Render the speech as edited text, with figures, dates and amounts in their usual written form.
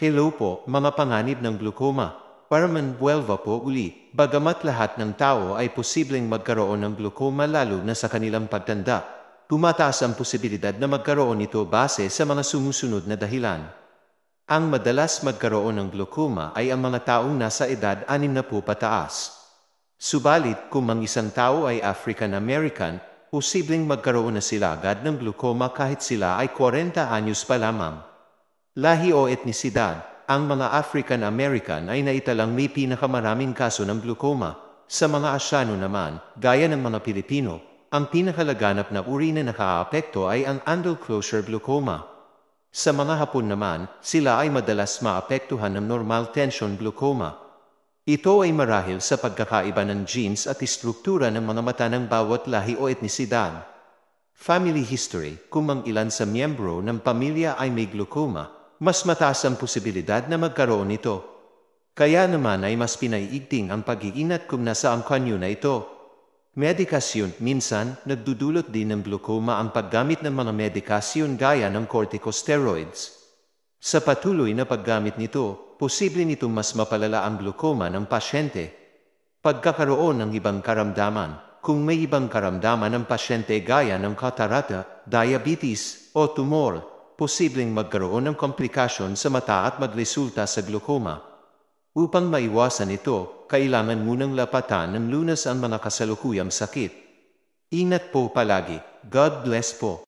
Hello po, mga panganib ng glaucoma. Para manbuelva po uli, bagamat lahat ng tao ay posibleng magkaroon ng glaucoma lalo na sa kanilang pagtanda, tumataas ang posibilidad na magkaroon nito base sa mga sumusunod na dahilan. Ang madalas magkaroon ng glaucoma ay ang mga taong nasa edad 60 pataas. Subalit kung ang isang tao ay African American, posibleng magkaroon na sila agad ng glaucoma kahit sila ay 40 anyos pa lamang. Lahi o etnisidad, ang mga African American ay naitalang may pinakamaraming kaso ng glaucoma. Sa mga Asyano naman, gaya ng mga Pilipino, ang pinakalaganap na uri na nakaaapekto ay ang angle closure glaucoma. Sa mga Hapon naman, sila ay madalas maapektuhan ng normal tension glaucoma. Ito ay marahil sa pagkakaiba ng genes at istruktura ng mga mata ng bawat lahi o etnisidad. Family history, kung ang ilan sa miyembro ng pamilya ay may glaucoma, mas mataas ang posibilidad na magkaroon nito. Kaya naman ay mas pinaiigting ang pag-iingat kung nasa angkanyo na ito. Medikasyon, minsan, nagdudulot din ng glaucoma ang paggamit ng mga medikasyon gaya ng corticosteroids. Sa patuloy na paggamit nito, posible nitong mas mapalala ang glaucoma ng pasyente. Pagkakaroon ng ibang karamdaman, kung may ibang karamdaman ng pasyente gaya ng katarata, diabetes, o tumor, posibleng magkaroon ng komplikasyon sa mata at magresulta sa glaucoma. Upang maiwasan ito, kailangan munang lapatan ng lunas ang mga kasalukuyang sakit. Ingat po palagi. God bless po.